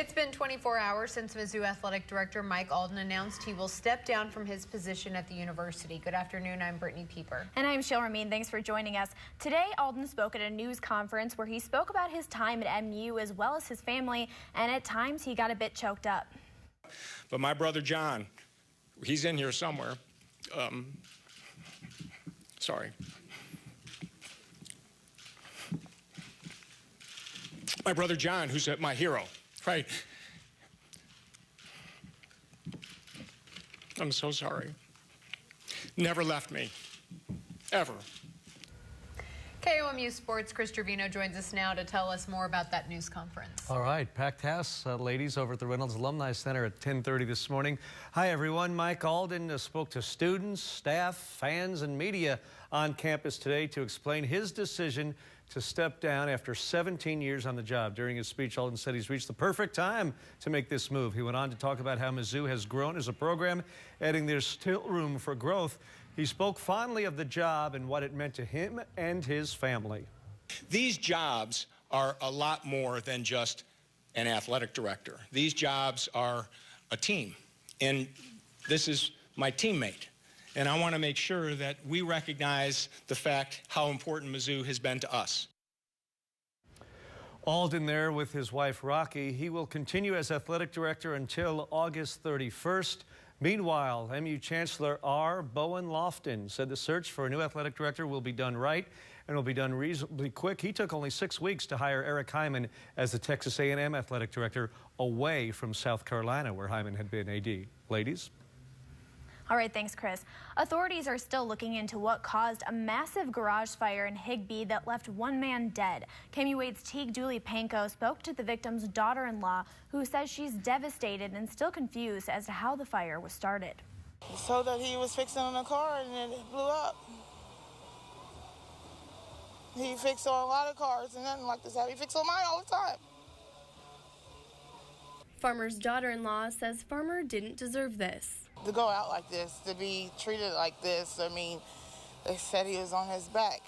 It's been 24 hours since Mizzou Athletic Director Mike Alden announced he will step down from his position at the university. Good afternoon, I'm Brittany Pieper. And I'm Sheila Ramin. Thanks for joining us. Today, Alden spoke at a news conference where he spoke about his time at MU as well as his family, and at times he got a bit choked up. But my brother John, he's in here somewhere. Sorry. My brother John, who's my hero, right? I'm so sorry. Never left me, ever. KOMU Sports' Chris Trevino joins us now to tell us more about that news conference. All right, packed house, ladies, over at the Reynolds Alumni Center at 10:30 this morning. Hi, everyone. Mike Alden spoke to students, staff, fans, and media on campus today to explain his decision to step down after 17 years on the job. During his speech, Alden said he's reached the perfect time to make this move. He went on to talk about how Mizzou has grown as a program, adding there's still room for growth. He spoke fondly of the job and what it meant to him and his family. These jobs are a lot more than just an athletic director. These jobs are a team, and this is my teammate. And I want to make sure that we recognize the fact how important Mizzou has been to us. Alden there with his wife, Rocky. He will continue as athletic director until August 31st. Meanwhile, MU Chancellor R. Bowen Lofton said the search for a new athletic director will be done right and will be done reasonably quick. He took only 6 weeks to hire Eric Hyman as the Texas A&M athletic director away from South Carolina, where Hyman had been AD. Ladies? All right, thanks, Chris. Authorities are still looking into what caused a massive garage fire in Higbee that left one man dead. KOMU-8's Teague Panko spoke to the victim's daughter-in-law, who says she's devastated and still confused as to how the fire was started. So that he was fixing a car and it blew up. He fixed a lot of cars and nothing like this. He fixed on mine all the time. Farmer's daughter-in-law says Farmer didn't deserve this. To go out like this, to be treated like this, I mean, they said he was on his back.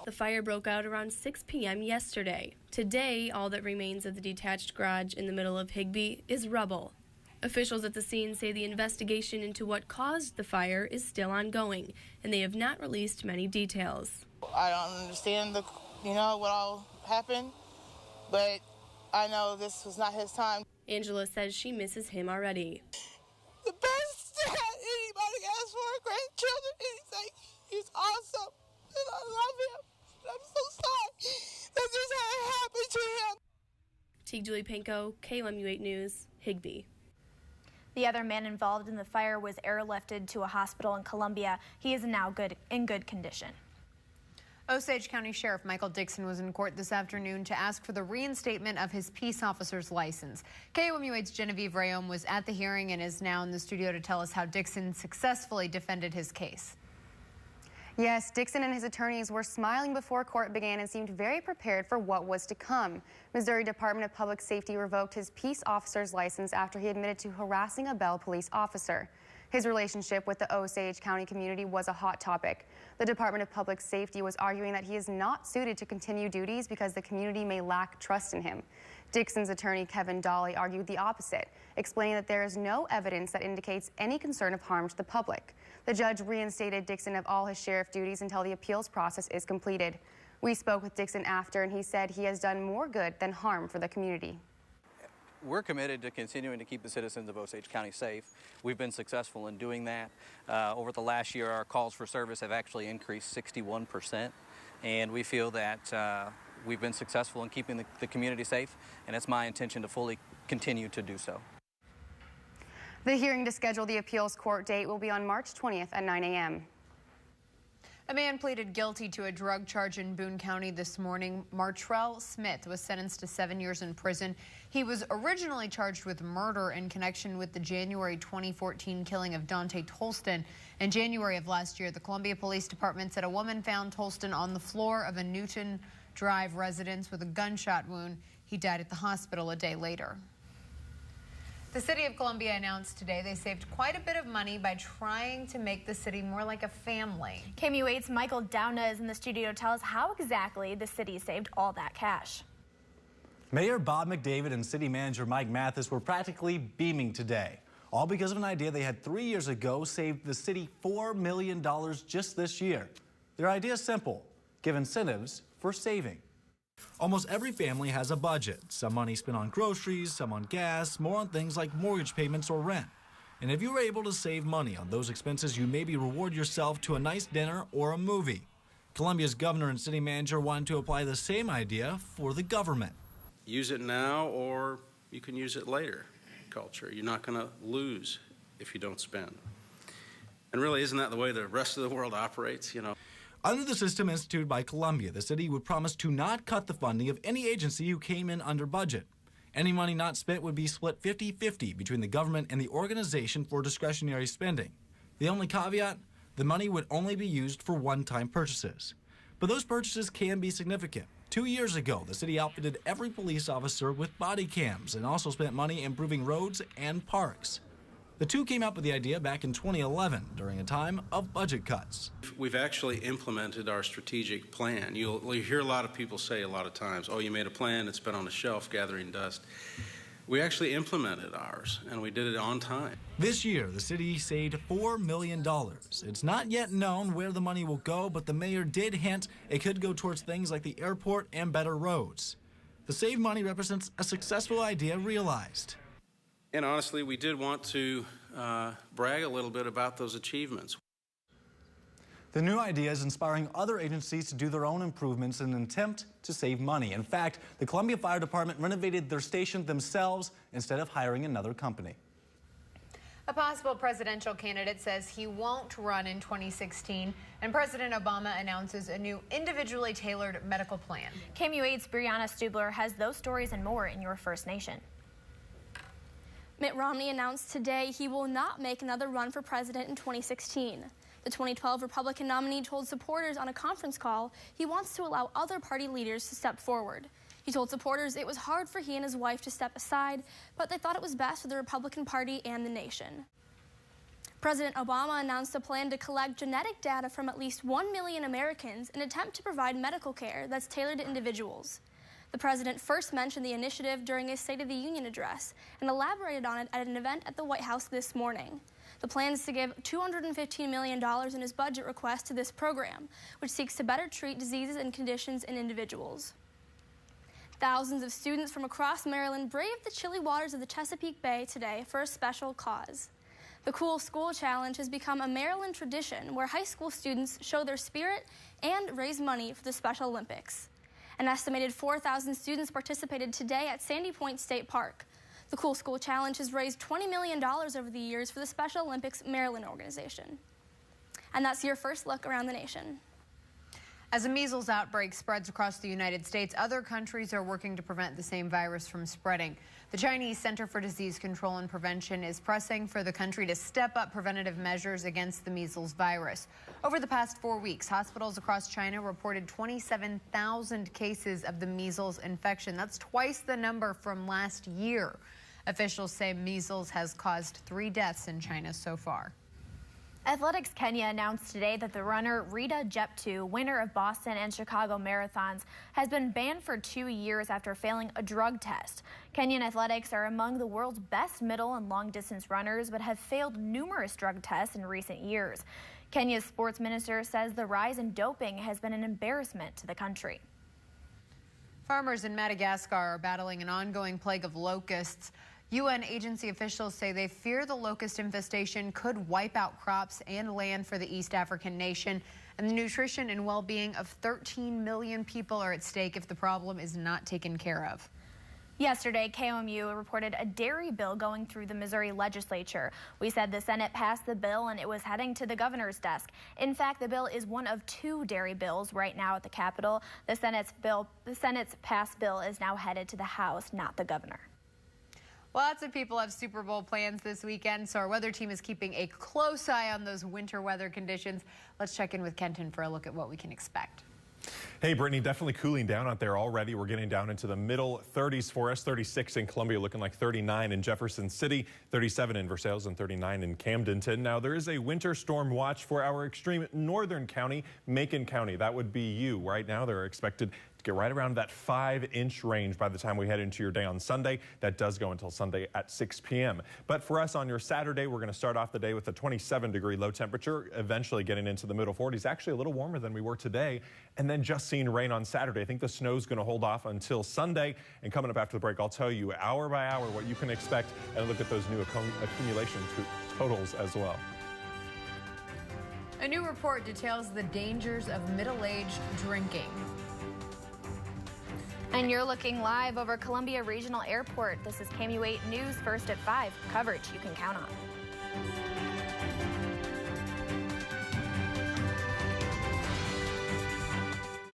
The fire broke out around 6 p.m. yesterday. Today, all that remains of the detached garage in the middle of Higbee is rubble. Officials at the scene say the investigation into what caused the fire is still ongoing, and they have not released many details. I don't understand what all happened, but I know this was not his time. Angela says she misses him already. The best dad anybody asked for, grandchildren, anything. He's awesome, and I love him. I'm so sorry that this had happened to him. Teague Panko, KOMU-8 News, Higbee. The other man involved in the fire was airlifted to a hospital in Columbia. He is now in good condition. Osage County Sheriff Michael Dixon was in court this afternoon to ask for the reinstatement of his peace officer's license. KOMU-8's Genevieve Rayom was at the hearing and is now in the studio to tell us how Dixon successfully defended his case. Yes, Dixon and his attorneys were smiling before court began and seemed very prepared for what was to come. Missouri Department of Public Safety revoked his peace officer's license after he admitted to harassing a Bell police officer. His relationship with the Osage County community was a hot topic. The Department of Public Safety was arguing that he is not suited to continue duties because the community may lack trust in him. Dixon's attorney, Kevin Dolly, argued the opposite, explaining that there is no evidence that indicates any concern of harm to the public. The judge reinstated Dixon of all his sheriff duties until the appeals process is completed. We spoke with Dixon after, and he said he has done more good than harm for the community. We're committed to continuing to keep the citizens of Osage County safe. We've been successful in doing that. Over the last year, our calls for service have actually increased 61%, and we feel that we've been successful in keeping the community safe, and it's my intention to fully continue to do so. The hearing to schedule the appeals court date will be on March 20th at 9 a.m. A man pleaded guilty to a drug charge in Boone County this morning. Martrell Smith was sentenced to 7 years in prison. He was originally charged with murder in connection with the January 2014 killing of Dante Tolston. In January of last year, the Columbia Police Department said a woman found Tolston on the floor of a Newton Drive residence with a gunshot wound. He died at the hospital a day later. The city of Columbia announced today they saved quite a bit of money by trying to make the city more like a family. KOMU-8's Michael Downa is in the studio to tell us how exactly the city saved all that cash. Mayor Bob McDavid and City Manager Mike Mathis were practically beaming today, all because of an idea they had 3 years ago saved the city $4 million just this year. Their idea is simple: give incentives for saving. Almost every family has a budget. Some money spent on groceries, some on gas, more on things like mortgage payments or rent. And if you were able to save money on those expenses, you maybe reward yourself to a nice dinner or a movie. Columbia's governor and city manager wanted to apply the same idea for the government. Use it now or you can use it later culture. You're not going to lose if you don't spend. And really, isn't that the way the rest of the world operates, you know? Under the system instituted by Columbia, the city would promise to not cut the funding of any agency who came in under budget. Any money not spent would be split 50-50 between the government and the organization for discretionary spending. The only caveat: the money would only be used for one-time purchases. But those purchases can be significant. 2 years ago, the city outfitted every police officer with body cams and also spent money improving roads and parks. The two came up with the idea back in 2011 during a time of budget cuts. We've actually implemented our strategic plan. You'll hear a lot of people say a lot of times, oh, you made a plan, it's been on the shelf gathering dust. We actually implemented ours, and we did it on time. This year, the city saved $4 million. It's not yet known where the money will go, but the mayor did hint it could go towards things like the airport and better roads. The saved money represents a successful idea realized. And honestly, we did want to brag a little bit about those achievements. The new idea is inspiring other agencies to do their own improvements in an attempt to save money. In fact, the Columbia Fire Department renovated their station themselves instead of hiring another company. A possible presidential candidate says he won't run in 2016, and President Obama announces a new individually tailored medical plan. KOMU-8's Brianna Stubler has those stories and more in your First Nation. Mitt Romney announced today he will not make another run for president in 2016. The 2012 Republican nominee told supporters on a conference call he wants to allow other party leaders to step forward. He told supporters it was hard for he and his wife to step aside, but they thought it was best for the Republican Party and the nation. President Obama announced a plan to collect genetic data from at least 1 million Americans in an attempt to provide medical care that's tailored to individuals. The president first mentioned the initiative during his State of the Union address and elaborated on it at an event at the White House this morning. The plan is to give $215 million in his budget request to this program, which seeks to better treat diseases and conditions in individuals. Thousands of students from across Maryland braved the chilly waters of the Chesapeake Bay today for a special cause. The Cool School Challenge has become a Maryland tradition where high school students show their spirit and raise money for the Special Olympics. An estimated 4,000 students participated today at Sandy Point State Park. The Cool School Challenge has raised $20 million over the years for the Special Olympics Maryland organization. And that's your first look around the nation. As a measles outbreak spreads across the United States, other countries are working to prevent the same virus from spreading. The Chinese Center for Disease Control and Prevention is pressing for the country to step up preventative measures against the measles virus. Over the past 4 weeks, hospitals across China reported 27,000 cases of the measles infection. That's twice the number from last year. Officials say measles has caused 3 deaths in China so far. Athletics Kenya announced today that the runner Rita Jeptu, winner of Boston and Chicago marathons, has been banned for 2 years after failing a drug test. Kenyan athletics are among the world's best middle and long distance runners, but have failed numerous drug tests in recent years. Kenya's sports minister says the rise in doping has been an embarrassment to the country. Farmers in Madagascar are battling an ongoing plague of locusts. UN agency officials say they fear the locust infestation could wipe out crops and land for the East African nation, and the nutrition and well-being of 13 million people are at stake if the problem is not taken care of. Yesterday, KOMU reported a dairy bill going through the Missouri legislature. We said the Senate passed the bill and it was heading to the governor's desk. In fact, the bill is one of 2 dairy bills right now at the Capitol. The Senate's passed bill is now headed to the House, not the governor. Lots of people have Super Bowl plans this weekend, so our weather team is keeping a close eye on those winter weather conditions. Let's check in with Kenton for a look at what we can expect. Hey, Brittany, definitely cooling down out there already. We're getting down into the middle 30s for us. 36 in Columbia, looking like 39 in Jefferson City, 37 in Versailles, and 39 in Camdenton. Now, there is a winter storm watch for our extreme northern county, Macon County. That would be you. Right now, they're expected get right around that 5-inch range by the time we head into your day on Sunday. That does go until Sunday at 6 p.m. But for us on your Saturday, we're going to start off the day with a 27-degree low temperature, eventually getting into the middle 40s. Actually a little warmer than we were today. And then just seeing rain on Saturday. I think the snow's going to hold off until Sunday. And coming up after the break, I'll tell you hour by hour what you can expect and look at those new accumulation totals as well. A new report details the dangers of middle-aged drinking. And you're looking live over Columbia Regional Airport. This is KOMU-8 News, first at 5. Coverage you can count on.